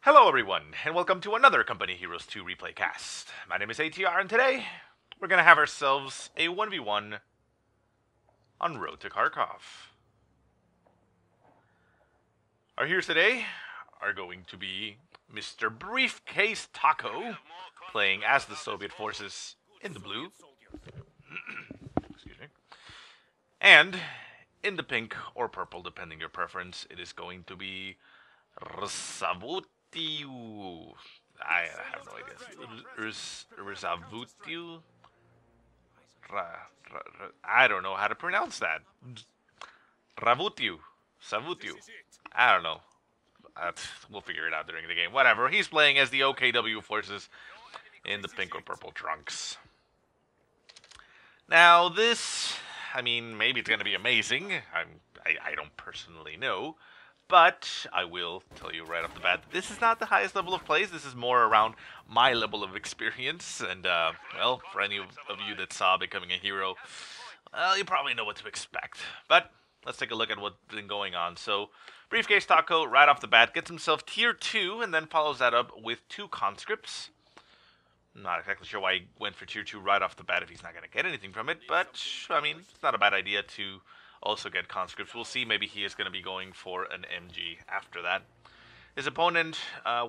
Hello everyone, and welcome to another Company Heroes 2 replay cast. My name is ATR, and today we're going to have ourselves a 1v1 on Road to Kharkov. Our heroes today are going to be Mr. Briefcase Taco, playing as the Soviet forces in the blue. Excuse me. And in the pink or purple, depending your preference, it is going to be rsavutiu. I have no idea. Rsavutiu? I don't know how to pronounce that. Ravutiu. Savutiu. I don't know. We'll figure it out during the game. Whatever. He's playing as the OKW forces in the pink or purple trunks. Now this, I mean, maybe it's going to be amazing. I don't personally know. But I will tell you right off the bat, this is not the highest level of plays. This is more around my level of experience. And, well, for any of you that saw Becoming a Hero, well, you probably know what to expect. But let's take a look at what's been going on. So, Briefcase Taco, right off the bat, gets himself tier 2 and then follows that up with 2 conscripts. I'm not exactly sure why he went for tier 2 right off the bat if he's not going to get anything from it. But, I mean, it's not a bad idea to also get conscripts. We'll see. Maybe he is going to be going for an MG after that. His opponent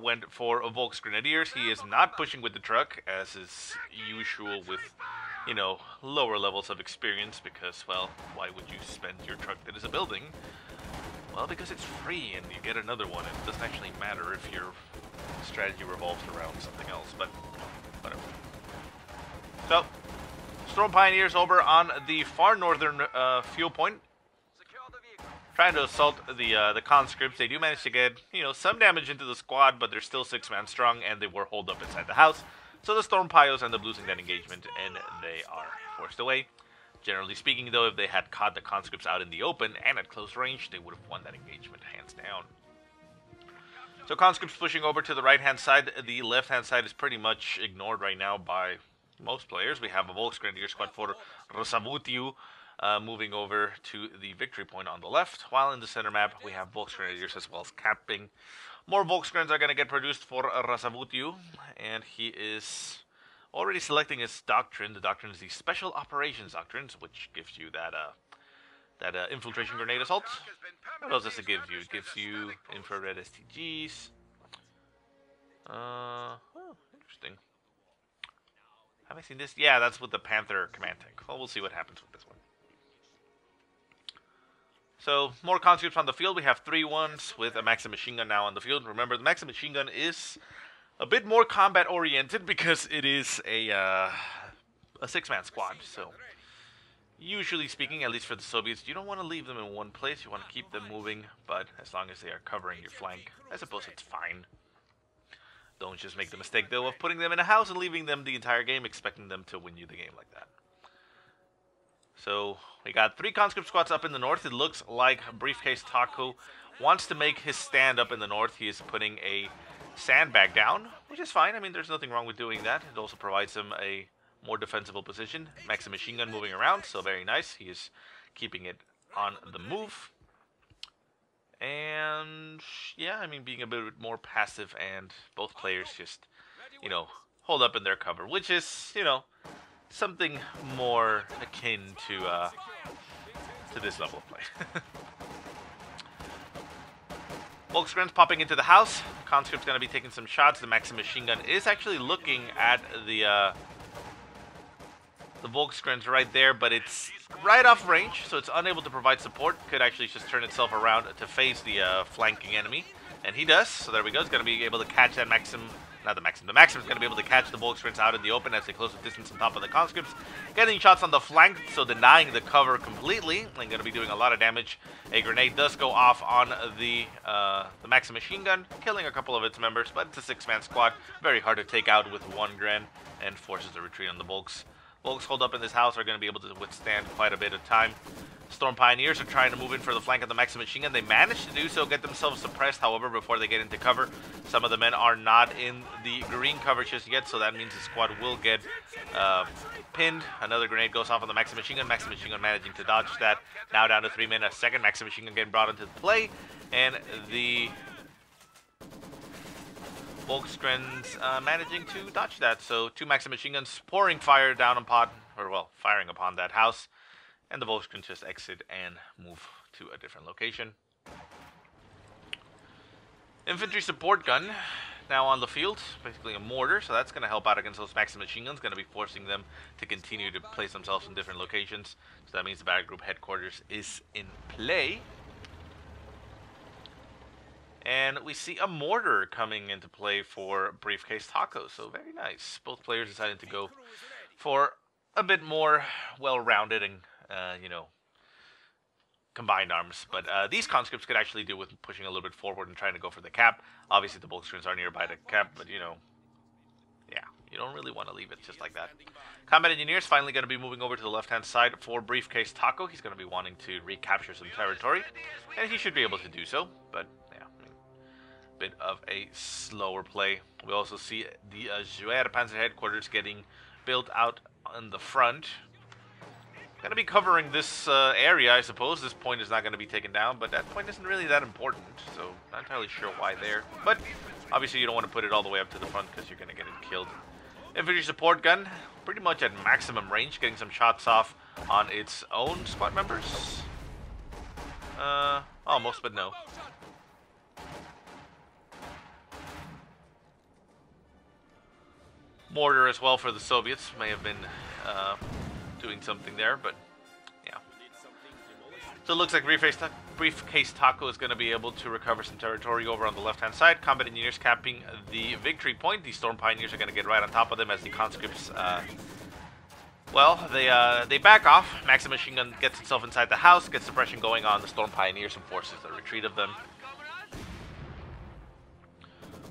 went for a Volks Grenadiers. He is not pushing with the truck, as is usual with, you know, lower levels of experience, because, well, why would you spend your truck that is a building? Well, because it's free and you get another one. It doesn't actually matter if your strategy revolves around something else, but whatever. So, Storm Pioneers over on the far northern fuel point, trying to assault the conscripts. They do manage to get, you know, some damage into the squad, but they're still 6-man strong, and they were holed up inside the house. So the Storm Pios end up losing that engagement, and they are forced away. Generally speaking, though, if they had caught the conscripts out in the open and at close range, they would have won that engagement hands down. So conscripts pushing over to the right-hand side. The left-hand side is pretty much ignored right now by most players. We have a Volks Grenadier squad for rsavutiu moving over to the victory point on the left, while in the center map we have Volks Grenadiers as well as capping. More Volksgrens are going to get produced for rsavutiu, and he is already selecting his Doctrine. The Doctrine is the Special Operations Doctrine, which gives you that infiltration grenade assault. What else does it give you? It gives you infrared STGs. Oh, interesting. Have I seen this? Yeah, that's with the Panther command tank. Well, we'll see what happens with this one. So, more conscripts on the field. We have 3 ones with a Maxim machine gun now on the field. Remember, the Maxim machine gun is a bit more combat-oriented because it is a 6-man squad. So, usually speaking, at least for the Soviets, you don't want to leave them in one place. You want to keep them moving, but as long as they are covering your flank, I suppose it's fine. Don't just make the mistake, though, of putting them in a house and leaving them the entire game, expecting them to win you the game like that. So, we got 3 conscript squads up in the north. It looks like Briefcase Taco wants to make his stand up in the north. He is putting a sandbag down, which is fine. I mean, there's nothing wrong with doing that. It also provides him a more defensible position. Maxim machine gun moving around, so very nice. He is keeping it on the move. And, yeah, I mean, being a bit more passive, and both players just, you know, hold up in their cover, which is, you know, something more akin to this level of play. Volksgrens popping into the house. Conscript's going to be taking some shots. The Maxim machine gun is actually looking at the Volksgrens right there, but it's right off range, so it's unable to provide support. Could actually just turn itself around to face the flanking enemy, and he does. So there we go. It's going to be able to catch that Maxim. Not the Maxim. The Maxim is going to be able to catch the Volksgrens out in the open as they close the distance on top of the conscripts. Getting shots on the flank, so denying the cover completely, and going to be doing a lot of damage. A grenade does go off on the Maxim machine gun, killing a couple of its members, but it's a 6-man squad. Very hard to take out with 1 gren, and forces a retreat on the Volks. Volks hold up in this house are going to be able to withstand quite a bit of time. Storm Pioneers are trying to move in for the flank of the Maxim machine gun. They manage to do so, get themselves suppressed, however, before they get into cover. Some of the men are not in the green cover just yet, so that means the squad will get pinned. Another grenade goes off on the Maxim machine gun. Maxim machine gun managing to dodge that. Now down to 3 men. A second Maxim machine gun getting brought into play, and the Volksgren's managing to dodge that. So 2 Maxim machine guns pouring fire down upon, or well, firing upon that house. And the Volksgren just exit and move to a different location. Infantry support gun now on the field, basically a mortar, so that's going to help out against those Maxim machine guns, going to be forcing them to continue to place themselves in different locations. So that means the battle group headquarters is in play. And we see a mortar coming into play for Briefcase Taco, so very nice. Both players decided to go for a bit more well-rounded and, you know, combined arms. But these conscripts could actually do with pushing a little bit forward and trying to go for the cap. Obviously, the Volksgrens are nearby the cap, but, you know, yeah, you don't really want to leave it just like that. Combat Engineers finally going to be moving over to the left-hand side for Briefcase Taco. He's going to be wanting to recapture some territory, and he should be able to do so, but bit of a slower play. We also see the Juer Panzer headquarters getting built out on the front. Going to be covering this area, I suppose. This point is not going to be taken down, but that point isn't really that important, so not entirely sure why there. But obviously you don't want to put it all the way up to the front because you're going to get it killed. Infantry support gun, pretty much at maximum range, getting some shots off on its own squad members. Almost, but no. Mortar as well for the Soviets may have been doing something there, but yeah. So it looks like Briefcase Taco is going to be able to recover some territory over on the left-hand side. Combat Engineers capping the victory point. The Storm Pioneers are going to get right on top of them as the conscripts, well, they back off. Maxim machine gun gets itself inside the house, gets suppression going on the Storm Pioneers and forces the retreat of them.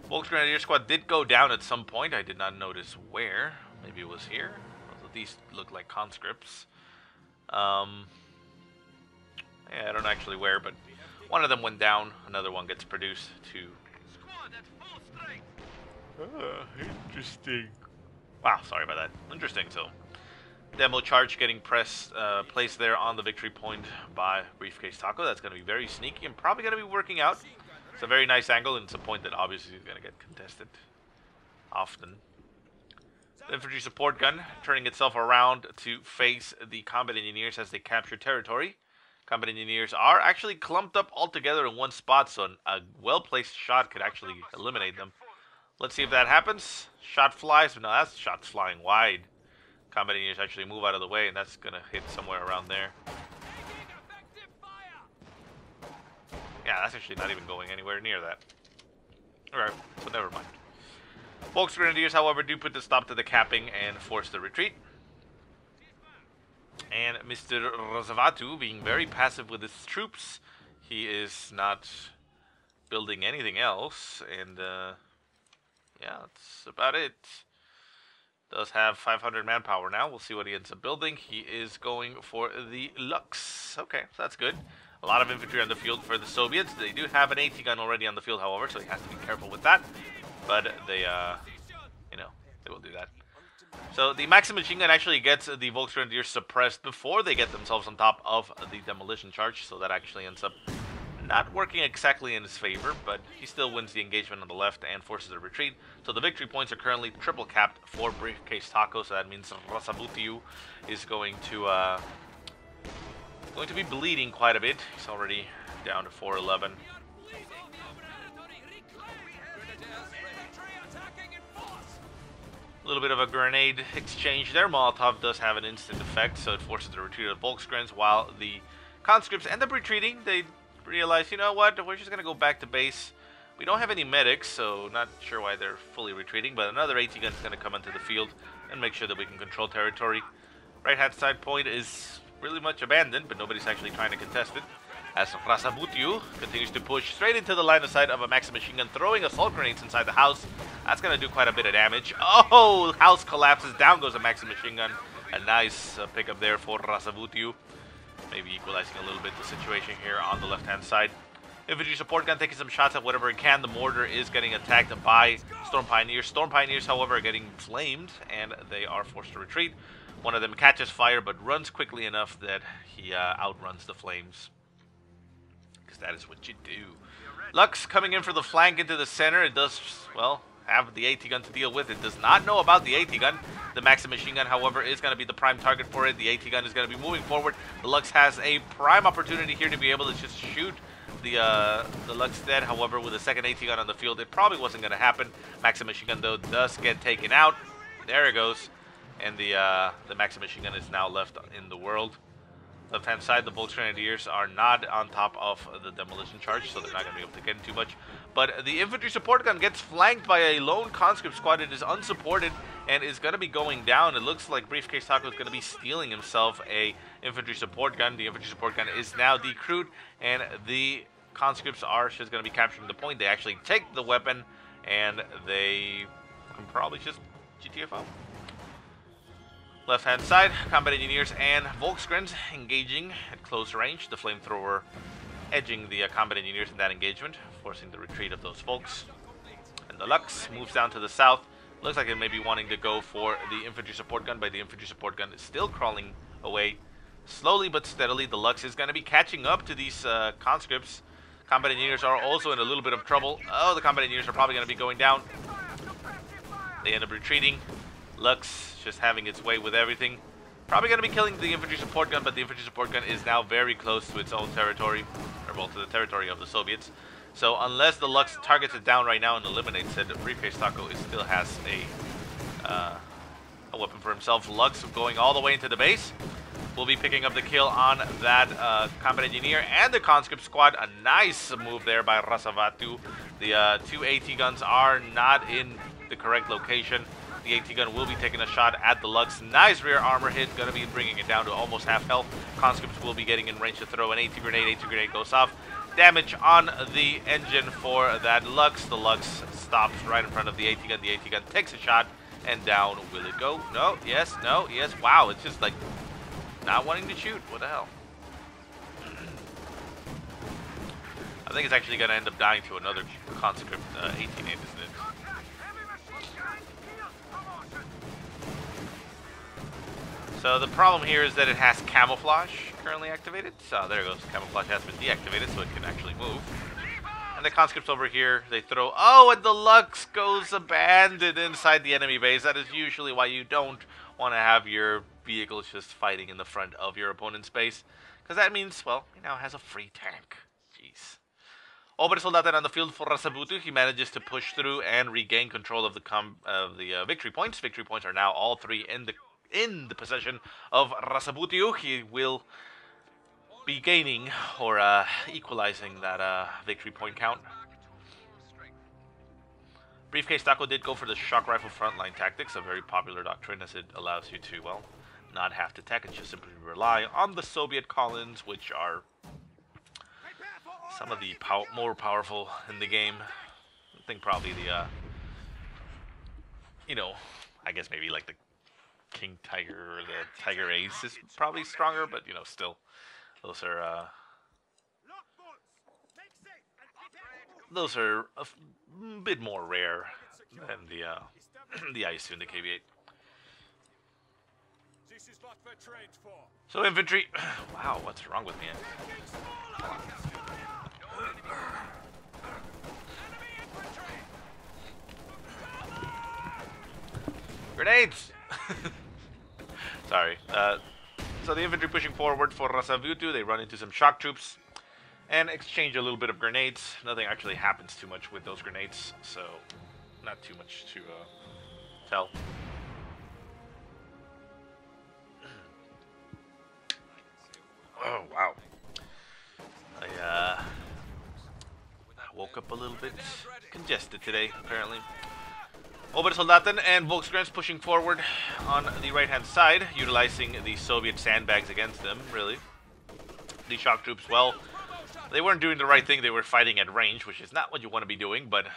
Volksgrenadier squad did go down at some point. I did not notice where. Maybe it was here. Although these look like conscripts. Yeah, I don't know actually where, but one of them went down. Another one gets produced to... interesting. Wow, sorry about that. Interesting, so... Demo charge getting placed there on the victory point by Briefcase Taco. That's going to be very sneaky and probably going to be working out. It's a very nice angle, and it's a point that obviously is going to get contested often. The infantry support gun turning itself around to face the combat engineers as they capture territory. Combat engineers are actually clumped up all together in one spot, so a well-placed shot could actually eliminate them. Let's see if that happens. Shot flies, but no, that's shots flying wide. Combat engineers actually move out of the way, and that's going to hit somewhere around there. Yeah, that's actually not even going anywhere near that. Alright, so never mind. Volksgrenadiers, however, do put the stop to the capping and force the retreat. And Mr. rsavutiu being very passive with his troops. He is not building anything else. And, yeah, that's about it. Does have 500 manpower now. We'll see what he ends up building. He is going for the Lux. Okay, so that's good. A lot of infantry on the field for the Soviets. They do have an AT gun already on the field, however, so he has to be careful with that. But they, you know, they will do that. So the Maxim machine gun actually gets the Volksgrenadiers suppressed before they get themselves on top of the demolition charge. So that actually ends up not working exactly in his favor, but he still wins the engagement on the left and forces a retreat. So the victory points are currently triple capped for Briefcase Taco. So that means rsavutiu is going to be bleeding quite a bit. He's already down to 411. A little bit of a grenade exchange there. Molotov does have an instant effect, so it forces the retreat of Volksgrens, while the conscripts end up retreating. They realize, you know what, we're just going to go back to base. We don't have any medics, so not sure why they're fully retreating, but another AT gun is going to come into the field and make sure that we can control territory. Right-hand side point is really much abandoned, but nobody's actually trying to contest it, as rsavutiu continues to push straight into the line of sight of a Maxim machine gun, throwing assault grenades inside the house. That's going to do quite a bit of damage. Oh, house collapses, down goes a Maxim machine gun. A nice pickup there for rsavutiu, maybe equalizing a little bit the situation here on the left-hand side. Infantry support gun taking some shots at whatever it can. The mortar is getting attacked by Storm Pioneers. Storm Pioneers, however, are getting flamed, and they are forced to retreat. One of them catches fire, but runs quickly enough that he outruns the flames. Because that is what you do. Lux coming in for the flank into the center. It does, well, have the AT gun to deal with. It does not know about the AT gun. The Maxim machine gun, however, is going to be the prime target for it. The AT gun is going to be moving forward. The Lux has a prime opportunity here to be able to just shoot the Lux dead. However, with a second AT gun on the field, it probably wasn't going to happen. Maxim machine gun, though, does get taken out. There it goes. And the Maxim machine gun is now left in the world. Left-hand side, the Volks Grenadiers are not on top of the demolition charge, so they're not going to be able to get into much. But the infantry support gun gets flanked by a lone conscript squad. It is unsupported and is going to be going down. It looks like Briefcase Taco is going to be stealing himself a infantry support gun. The infantry support gun is now decrewed, and the conscripts are just going to be capturing the point. They actually take the weapon, and they can probably just GTFO. Left-hand side, combat engineers and Volksgrens engaging at close range. The flamethrower edging the combat engineers in that engagement, forcing the retreat of those Volks. And the Lux moves down to the south. Looks like it may be wanting to go for the infantry support gun, but the infantry support gun is still crawling away slowly but steadily. The Lux is going to be catching up to these conscripts. Combat engineers are also in a little bit of trouble. Oh, the combat engineers are probably going to be going down. They end up retreating. Lux just having its way with everything. Probably going to be killing the infantry support gun, but the infantry support gun is now very close to its own territory, or well, to the territory of the Soviets. So unless the Lux targets it down right now and eliminates it, Briefcase Taco still has a weapon for himself. Lux going all the way into the base. Will be picking up the kill on that combat engineer and the conscript squad. A nice move there by rsavutiu. The two AT guns are not in the correct location. The AT gun will be taking a shot at the Lux. Nice rear armor hit, going to be bringing it down to almost half health. Conscripts will be getting in range to throw an AT grenade. AT grenade goes off. Damage on the engine for that Lux. The Lux stops right in front of the AT gun. The AT gun takes a shot, and down will it go? No, yes, no, yes. Wow, it's just like not wanting to shoot. What the hell? I think it's actually going to end up dying to another conscript 18-8, isn't it? So the problem here is that it has camouflage currently activated. So there it goes. Camouflage has been deactivated, so it can actually move. And the conscripts over here, they throw... Oh, and the Lux goes abandoned inside the enemy base. That is usually why you don't want to have your vehicles just fighting in the front of your opponent's base. Because that means, well, he now has a free tank. Jeez. Obersoldaten on the field for rsavutiu. He manages to push through and regain control of the victory points. Victory points are now all three in the possession of rsavutiu. He will be gaining or equalizing that victory point count. Briefcase Taco did go for the shock rifle frontline tactics, a very popular doctrine as it allows you to, well, not have to tech and just simply rely on the Soviet Collins, which are some of the more powerful in the game. I think probably the, you know, I guess maybe like the King Tiger or the Tiger Ace is probably stronger, but you know, still, those are a bit more rare than the IS-2 and the KV-8. So infantry, wow, what's wrong with me? Grenades! Sorry. So the infantry pushing forward for rsavutiu, they run into some shock troops and exchange a little bit of grenades. Nothing actually happens too much with those grenades, so not too much to tell. Oh, wow. I woke up a little bit congested today, apparently. Obersoldaten and Volksgrens pushing forward on the right-hand side, utilizing the Soviet sandbags against them, really. The shock troops, well, they weren't doing the right thing. They were fighting at range, which is not what you want to be doing, but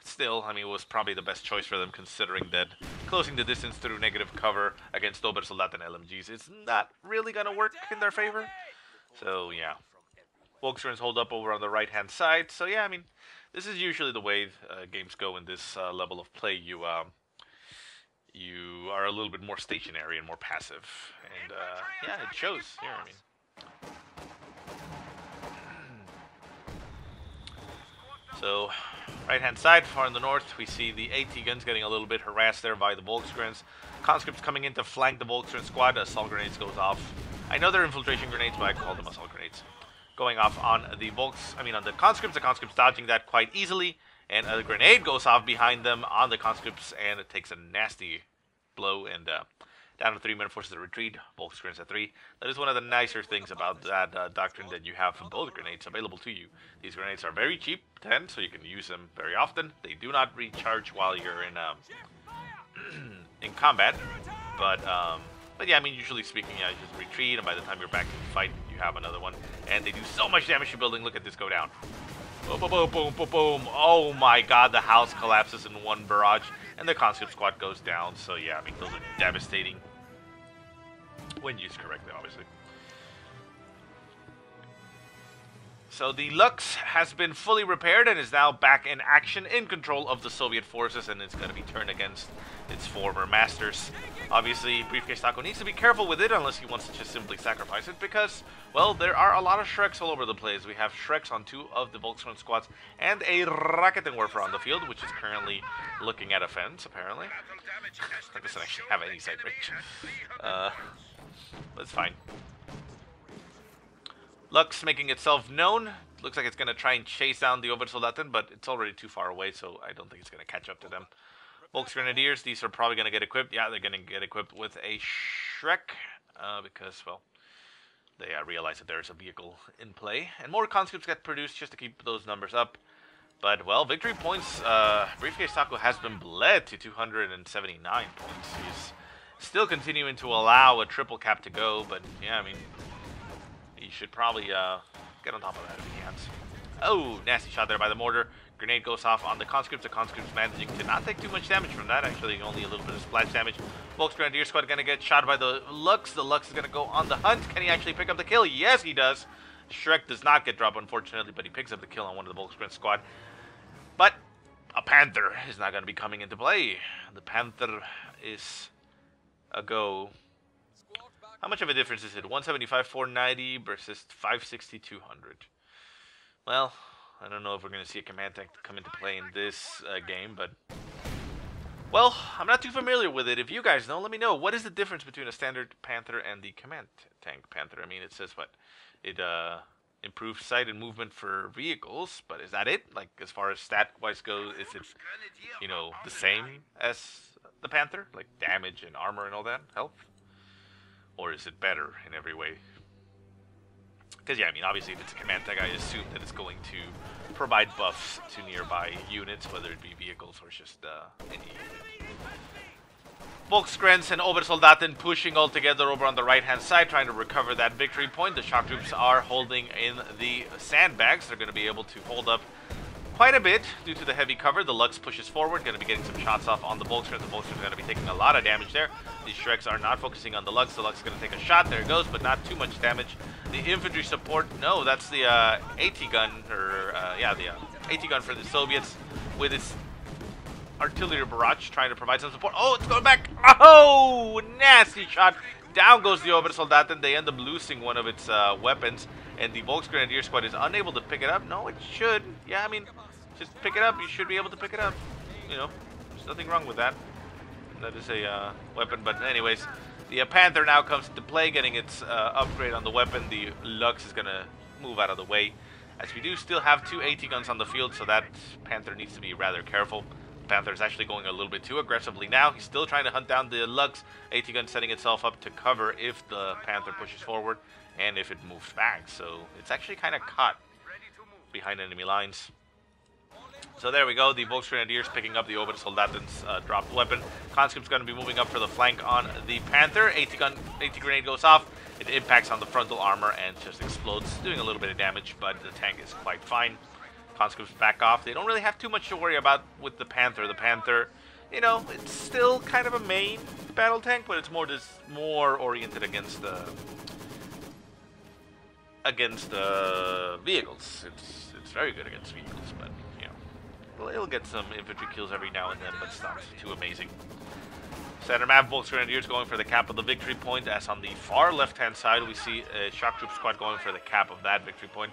still, I mean, it was probably the best choice for them, considering that closing the distance through negative cover against Obersoldaten LMGs is not really going to work in their favor. So, yeah. Volksgrens hold up over on the right-hand side. So, yeah, I mean, this is usually the way games go in this level of play. You are a little bit more stationary and more passive. And, yeah, it shows here, I mean. So, Right-hand side, far in the north, we see the AT guns getting a little bit harassed there by the Volksgrens. Conscripts coming in to flank the Volksgren squad. Assault grenades goes off. I know they're infiltration grenades, but I call them assault grenades. Going off on the on the conscripts. The conscripts dodging that quite easily, and a grenade goes off behind them on the conscripts, and it takes a nasty blow, and down to 3 men forces a retreat. Volksgrens at 3. That is one of the nicer things about that doctrine, that you have both grenades available to you. These grenades are very cheap, 10, so you can use them very often. They do not recharge while you're in in combat, but yeah, I mean, usually speaking, yeah, you just retreat, and by the time you're back to the fight, you have another one, and they do so much damage to building. Look at this go down. Boom, boom, boom, boom, boom, boom. Oh my god, the house collapses in one barrage, and the conscript squad goes down. So yeah, I mean, those are devastating when used correctly, obviously. So the Lux has been fully repaired and is now back in action, in control of the Soviet forces, and it's going to be turned against its former masters. Obviously, Briefcase Taco needs to be careful with it unless he wants to just simply sacrifice it, because, well, there are a lot of Shreks all over the place. We have Shreks on 2 of the Volksgrad squads and a Raketenwerfer on the field, which is currently looking at a fence, apparently. That doesn't actually have any sight range. That's fine. Lux making itself known. Looks like it's going to try and chase down the Obersoldaten, but it's already too far away, so I don't think it's going to catch up to them. Volksgrenadiers, these are probably going to get equipped. Yeah, they're going to get equipped with a Shrek, because, well, they realize that there's a vehicle in play. And more conscripts get produced just to keep those numbers up. But, well, victory points, Briefcase Taco has been bled to 279 points. He's still continuing to allow a triple cap to go, but, yeah, I mean, he should probably get on top of that if he can. Oh, nasty shot there by the mortar. Grenade goes off on the conscripts. The conscripts managing to not take too much damage from that. Actually, only a little bit of splash damage. Volksgrenadier squad going to get shot by the Lux. The Lux is going to go on the hunt. Can he actually pick up the kill? Yes, he does. Shrek does not get dropped, unfortunately, but he picks up the kill on one of the Volksgren squad. But a Panther is not going to be coming into play. The Panther is a go. How much of a difference is it? 175, 490 versus 560, 200. Well, I don't know if we're going to see a command tank come into play in this game, but... Well, I'm not too familiar with it. If you guys know, let me know. What is the difference between a standard Panther and the command tank Panther? I mean, it says what? It improves sight and movement for vehicles, but is that it? Like, as far as stat-wise goes, is it, you know, the same as the Panther? Like, damage and armor and all that? Health? Or is it better in every way? Because, yeah, I mean, obviously, if it's a command tank, I assume that it's going to provide buffs to nearby units, whether it be vehicles or just any unit. Volksgrens and Obersoldaten pushing all together over on the right-hand side, trying to recover that victory point. The shock troops are holding in the sandbags. They're going to be able to hold up quite a bit due to the heavy cover. The Lux pushes forward, going to be getting some shots off on the Volksgrens. The Volksgrens are going to be taking a lot of damage there. These Shreks are not focusing on the Lux. The Lux is going to take a shot. There it goes, but not too much damage. The infantry support, no, that's the AT gun, or yeah, the AT gun for the Soviets with its artillery barrage trying to provide some support. Oh, it's going back. Oh, nasty shot. Down goes the Obersoldaten. They end up losing one of its weapons, and the Volksgrenadier squad is unable to pick it up. No, it should. Yeah, I mean, just pick it up. You should be able to pick it up. You know, there's nothing wrong with that. That is a weapon, but anyways, the Panther now comes into play, getting its upgrade on the weapon. The Lux is going to move out of the way, as we do still have 2 AT guns on the field, so that Panther needs to be rather careful. Panther is actually going a little bit too aggressively now. He's still trying to hunt down the Lux. AT gun setting itself up to cover if the Panther pushes forward and if it moves back. So it's actually kind of caught behind enemy lines. So there we go. The Volksgrenadiers picking up the Obersoldaten's dropped weapon. Conscript's going to be moving up for the flank on the Panther. AT grenade goes off. It impacts on the frontal armor and just explodes, doing a little bit of damage, but the tank is quite fine. Conscripts back off. They don't really have too much to worry about with the Panther. The Panther, you know, it's still kind of a main battle tank, but it's more oriented against the vehicles. It's very good against vehicles, but you know, it'll get some infantry kills every now and then, but it's not too amazing. Center map, Volksgrenadiers going for the cap of the victory point, as on the far left-hand side we see a shock troop squad going for the cap of that victory point.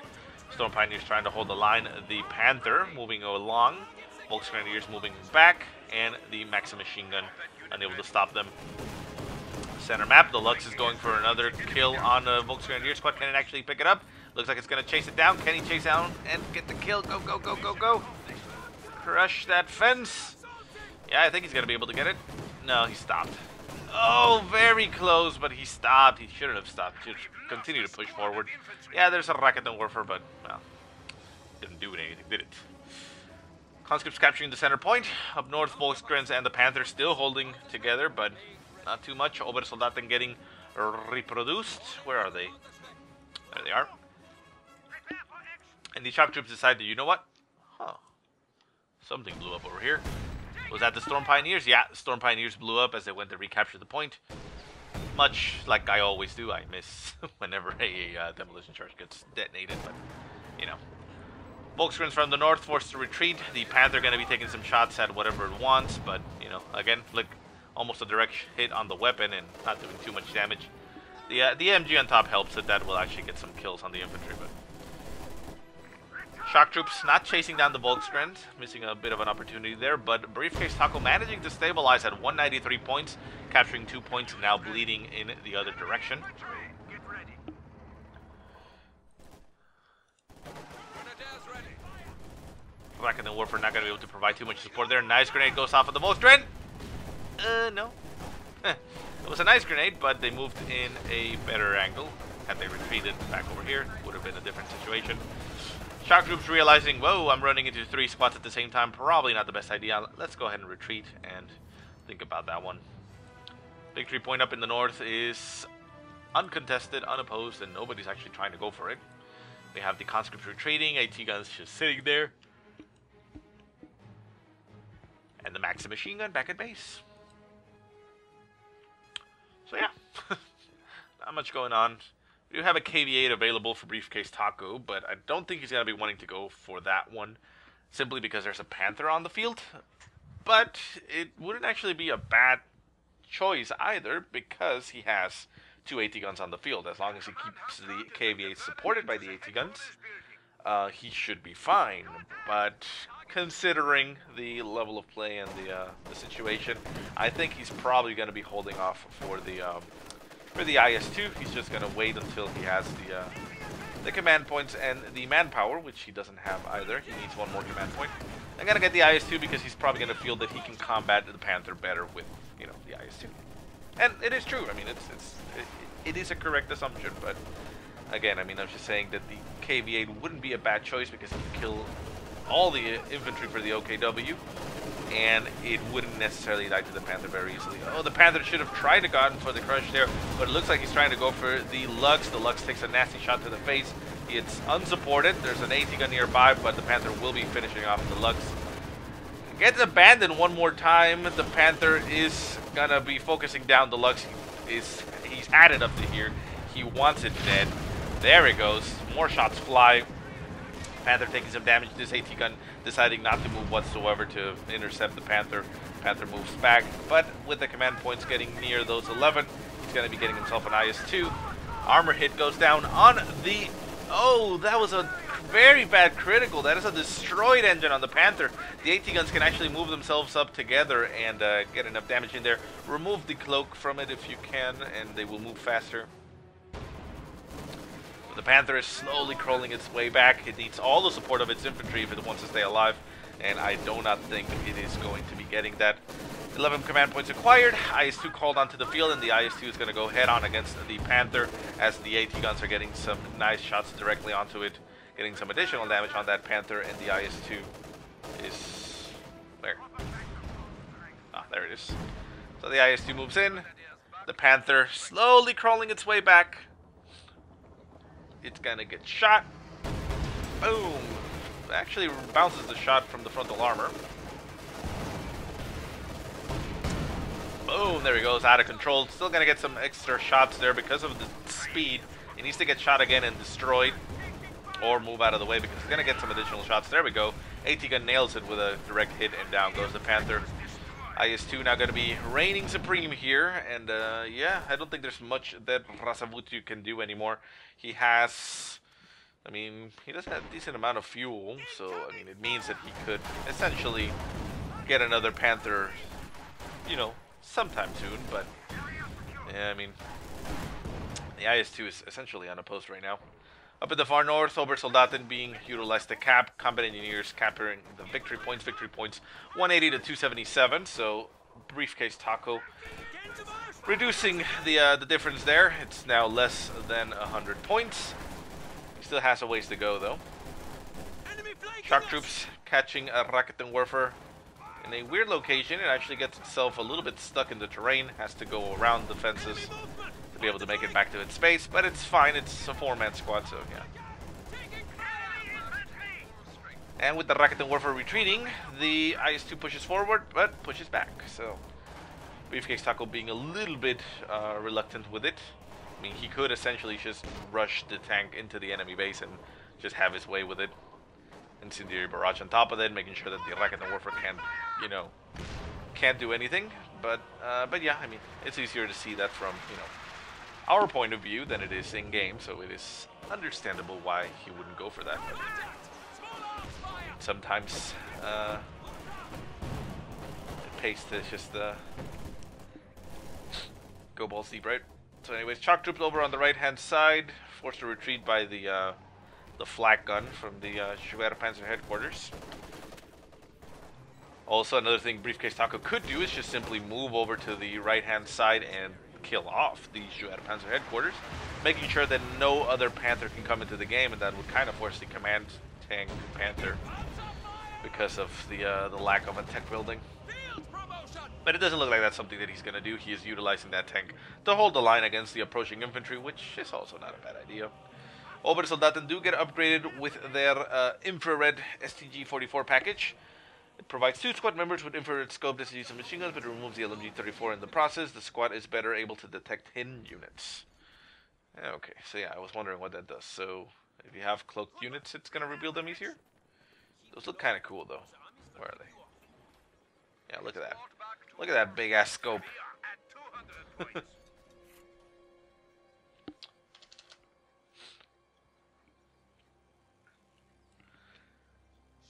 Storm Pioneers trying to hold the line. The Panther moving along. Volks Grenadiers moving back, and the Maxim machine gun unable to stop them. Center map, the Lux is going for another kill on the Volks Grenadier squad. Can it actually pick it up? Looks like it's going to chase it down. Can he chase down and get the kill? Go, go, go, go, go. Crush that fence. Yeah, I think he's going to be able to get it. No, he stopped. Oh, very close, but he stopped. He shouldn't have stopped. He should continue to push forward. Yeah, there's a rocket in warfare, but, well, didn't do anything, did it? Conscripts capturing the center point. Up north, Volksgrens and the Panther still holding together, but not too much. Obersoldaten getting reproduced. Where are they? There they are. And the shock troops decided, you know what? Huh. Something blew up over here. Was that the Storm Pioneers? Yeah, Storm Pioneers blew up as they went to recapture the point. Much like I always do, I miss whenever a demolition charge gets detonated, but, you know. Volksgrens from the north forced to retreat. The Panther going to be taking some shots at whatever it wants, but, you know, again, flick almost a direct hit on the weapon and not doing too much damage. The MG on top helps it. That will actually get some kills on the infantry, but shock troops not chasing down the Volksgrens, missing a bit of an opportunity there, but Briefcase Taco managing to stabilize at 193 points, capturing 2 points, and now bleeding in the other direction. Black and the Warfare not going to be able to provide too much support there. Nice grenade goes off of the Volksgren. No. It was a nice grenade, but they moved in a better angle. Had they retreated back over here, it would have been a different situation. Shock troops realizing, whoa, I'm running into 3 squads at the same time. Probably not the best idea. Let's go ahead and retreat and think about that one. Victory point up in the north is uncontested, unopposed, and nobody's actually trying to go for it. We have the conscripts retreating, AT guns just sitting there. And the Maxim machine gun back at base. So yeah, not much going on. We do have a KV-8 available for Briefcase Taco, but I don't think he's going to be wanting to go for that one, simply because there's a Panther on the field. But it wouldn't actually be a bad choice either, because he has 2 AT guns on the field. As long as he keeps the KV-8 supported by the AT guns, he should be fine. But considering the level of play and the situation, I think he's probably going to be holding off for the IS-2. He's just going to wait until he has the command points and the manpower, which he doesn't have either. He needs 1 more command point. I'm going to get the IS-2 because he's probably going to feel that he can combat the Panther better with, you know, the IS-2. And it is true. I mean, it is a correct assumption, but again, I mean, I'm just saying that the KV-8 wouldn't be a bad choice because he can kill all the infantry for the OKW, and it wouldn't necessarily die to the Panther very easily. Oh, the Panther should have tried to gotten for the crush there, but it looks like he's trying to go for the Lux. The Lux takes a nasty shot to the face. It's unsupported. There's an AT gun nearby, but the Panther will be finishing off the Lux. Gets abandoned one more time. The Panther is gonna be focusing down the Lux. He's had it up to here. He wants it dead. There it goes. More shots fly. Panther taking some damage. This AT gun deciding not to move whatsoever to intercept the Panther. Panther moves back, but with the command points getting near those 11, he's going to be getting himself an IS-2. Armor hit goes down on the... Oh, that was a very bad critical. That is a destroyed engine on the Panther. The AT guns can actually move themselves up together and get enough damage in there. Remove the cloak from it if you can, and they will move faster. The Panther is slowly crawling its way back. It needs all the support of its infantry if it wants to stay alive, and I do not think it is going to be getting that. 11 command points acquired. IS-2 called onto the field, and the IS-2 is going to go head on against the Panther as the AT guns are getting some nice shots directly onto it, getting some additional damage on that Panther, and the IS-2 is... where? Ah, there it is. So the IS-2 moves in. The Panther slowly crawling its way back. It's gonna get shot. Boom. Actually bounces the shot from the frontal armor. Boom, there he goes, out of control. Still gonna get some extra shots there because of the speed. He needs to get shot again and destroyed, or move out of the way because he's gonna get some additional shots. There we go. AT gun nails it with a direct hit, and down goes the Panther. IS-2 now going to be reigning supreme here, and yeah, I don't think there's much that rsavutiu can do anymore. He has I mean, he does have a decent amount of fuel, so I mean, it means that he could essentially get another Panther, you know, sometime soon. But yeah, I mean, the IS-2 is essentially unopposed right now. Up in the far north, Obersoldaten being utilized to cap, combat engineers capturing the victory points 180 to 277, so Briefcase Taco reducing the difference there. It's now less than 100 points. He still has a ways to go though. Shock troops catching a Raketenwerfer in a weird location. It actually gets itself a little bit stuck in the terrain, has to go around the fences to be able to make it back to its base, but it's fine. It's a 4-man squad, so yeah. And with the Raketenwerfer retreating, the IS-2 pushes forward, but pushes back. So Briefcase Taco being a little bit reluctant with it. I mean, he could essentially just rush the tank into the enemy base and just have his way with it. Incendiary barrage on top of it, making sure that the Raketenwerfer can't, you know, can't do anything. But yeah, I mean, it's easier to see that from, you know, our point of view than it is in game, so it is understandable why he wouldn't go for that. But sometimes the pace to just go balls deep, right? So anyways, shock troops over on the right hand side, forced to retreat by the flak gun from the Schwerpanzer headquarters. Also, another thing Briefcase Taco could do is just simply move over to the right hand side and kill off the Schwerpanzer headquarters, making sure that no other Panther can come into the game, and that would kind of force the command tank Panther because of the lack of a tech building. But it doesn't look like that's something that he's going to do. He is utilizing that tank to hold the line against the approaching infantry, which is also not a bad idea. Obersoldaten do get upgraded with their infrared STG-44 package. It provides 2 squad members with infrared scope STGs and machine guns, but it removes the LMG-34 in the process. The squad is better able to detect hidden units. Okay, so yeah, I was wondering what that does. So, if you have cloaked units, it's going to reveal them easier? Those look kind of cool, though. Where are they? Yeah, look at that. Look at that big-ass scope.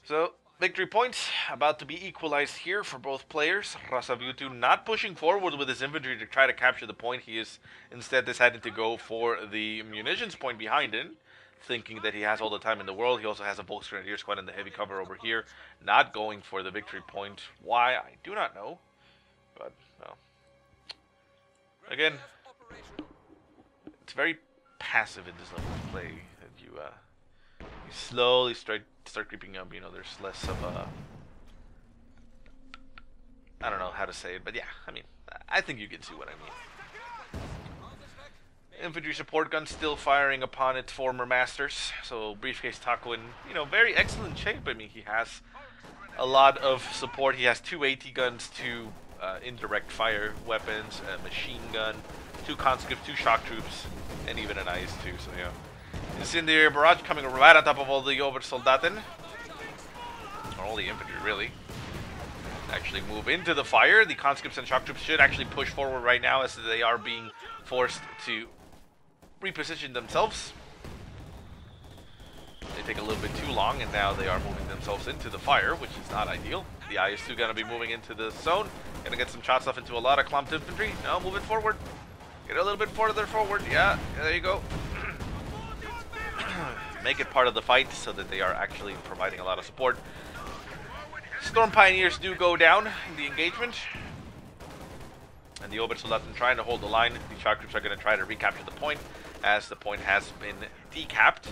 So, victory points about to be equalized here for both players. rsavutiu not pushing forward with his infantry to try to capture the point. He is instead decided to go for the munitions point behind him, thinking that he has all the time in the world. He also has a Volksgrenadier squad in the heavy cover over here, not going for the victory point. Why, I do not know. But, well. Again, it's very passive in this level of play. That you slowly start creeping up. You know, there's less of a... I don't know how to say it, but yeah, I mean, I think you can see what I mean. Infantry support gun still firing upon its former masters. So Briefcase Taco in, you know, very excellent shape. I mean, he has a lot of support. He has 2 AT guns, 2 indirect fire weapons, a machine gun, 2 conscripts, 2 shock troops, and even an IS-2. So yeah, incendiary barrage coming right on top of all the Obersoldaten, or all the infantry really. Actually move into the fire. The conscripts and shock troops should actually push forward right now as they are being forced to reposition themselves. They take a little bit too long, and now they are moving themselves into the fire, which is not ideal. The IS-2 gonna be moving into the zone. Gonna get some shots off into a lot of clumped infantry. No, moving forward. Get a little bit further forward. Yeah, there you go. Make it part of the fight so that they are actually providing a lot of support. Storm Pioneers do go down in the engagement. And the Obersoldaten trying to hold the line. The shock troops are going to try to recapture the point, as the point has been decapped.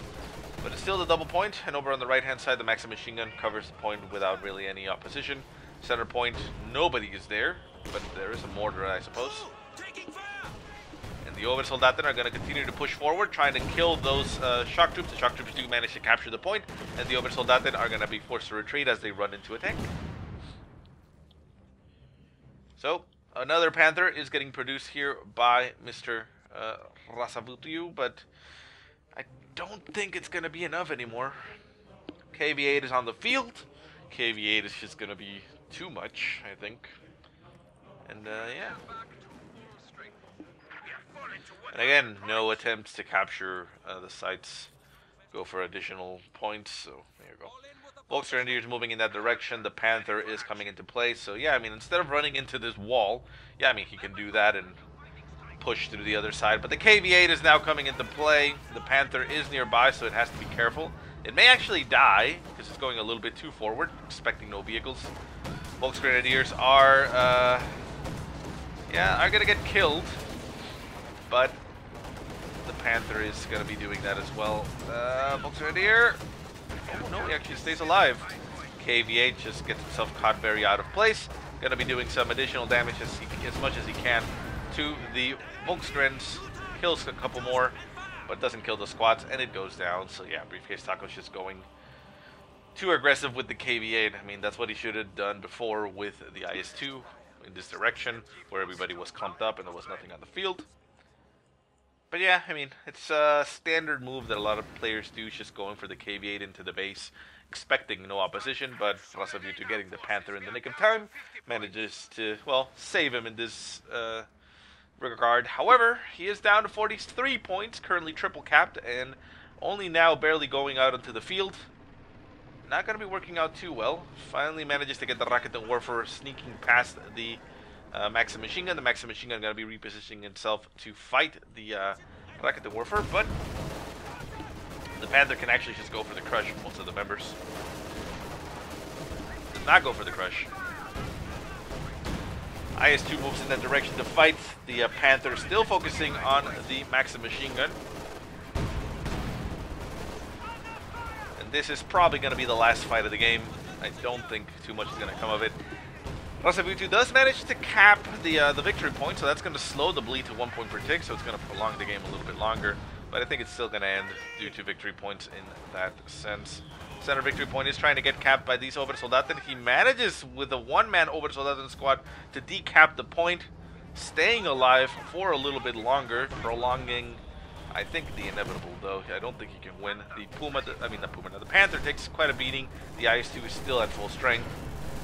But it's still the double point, and over on the right hand side, the Maxim machine gun covers the point without really any opposition. Center point, nobody is there, but there is a mortar, I suppose. And the Obersoldaten are going to continue to push forward, trying to kill those shock troops. The shock troops do manage to capture the point, and the Obersoldaten are going to be forced to retreat as they run into a tank. So, another Panther is getting produced here by Mr. rsavutiu, but I don't think it's going to be enough anymore. KV-8 is on the field. KV-8 is just going to be too much, I think. And, yeah. And again, no attempts to capture the sites go for additional points. So there you go. Volksgrenadiers moving in that direction. The Panther is coming into play. So yeah, I mean, instead of running into this wall, yeah, I mean, he can do that and push through the other side. But the KV-8 is now coming into play. The Panther is nearby, so it has to be careful. It may actually die because it's going a little bit too forward, expecting no vehicles. Volksgrenadiers are gonna get killed, but the Panther is gonna be doing that as well. Volksgrenadier. Oh no, he actually stays alive. KV-8 just gets himself caught very out of place. Gonna be doing some additional damage as much as he can to the Volksgrens. Kills a couple more, but doesn't kill the squads, and it goes down. So yeah, Briefcase Taco's just going too aggressive with the KV-8. I mean, that's what he should have done before with the IS-2 in this direction, where everybody was clumped up and there was nothing on the field. But yeah, I mean, it's a standard move that a lot of players do, just going for the KV-8 into the base, expecting no opposition, but rsavutiu, getting the Panther in the nick of time, manages to, well, save him in this regard. However, he is down to 43 points, currently triple capped, and only now barely going out onto the field. Not going to be working out too well. Finally manages to get the Rocket and Warfare sneaking past the Maxim Machine Gun. The Maxim Machine Gun going to be repositioning itself to fight the Rocket and Warfare, but the Panther can actually just go for the crush. Most of the members does not go for the crush. IS-2 moves in that direction to fight. The Panther still focusing on the Maxim Machine Gun. And this is probably going to be the last fight of the game. I don't think too much is going to come of it. rsavutiu does manage to cap the victory point, so that's going to slow the bleed to 1 point per tick, so it's going to prolong the game a little bit longer. But I think it's still going to end due to victory points in that sense. Center victory point is trying to get capped by these Obersoldaten. He manages with a one-man Obersoldaten squad to decap the point, staying alive for a little bit longer, prolonging, I think, the inevitable, though. I don't think he can win. The Panther takes quite a beating. The IS-2 is still at full strength.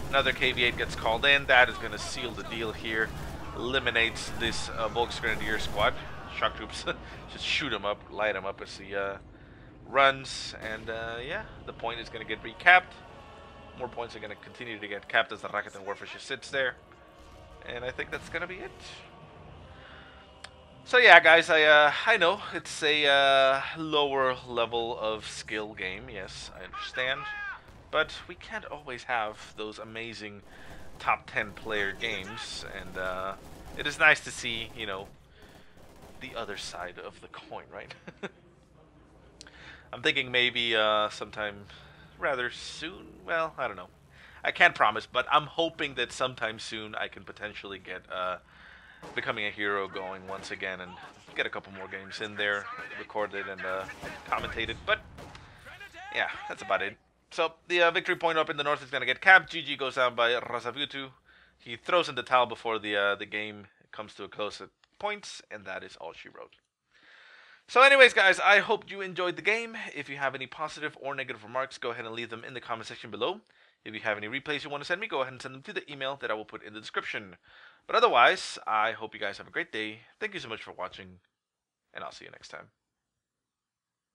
Another KV-8 gets called in. That is going to seal the deal here. Eliminates this Volksgrenadier squad. Shock troops just shoot him up, light him up as he runs, and yeah, the point is going to get recapped. More points are going to continue to get capped as the Rocket and Warfare just sits there, and I think that's going to be it. So yeah, guys, I know it's a lower level of skill game. Yes, I understand, but we can't always have those amazing top 10 player games, and it is nice to see, you know, the other side of the coin, right? I'm thinking maybe sometime rather soon. Well, I don't know. I can't promise, but I'm hoping that sometime soon I can potentially get Becoming a Hero going once again and get a couple more games in there, recorded and commentated. But yeah, that's about it. So the victory point up in the north is going to get capped. GG goes down by rsavutiu. He throws in the towel before the game comes to a close at points, and that is all she wrote. So anyways, guys, I hope you enjoyed the game. If you have any positive or negative remarks, go ahead and leave them in the comment section below. If you have any replays you want to send me, go ahead and send them to the email that I will put in the description. But otherwise, I hope you guys have a great day. Thank you so much for watching, and I'll see you next time.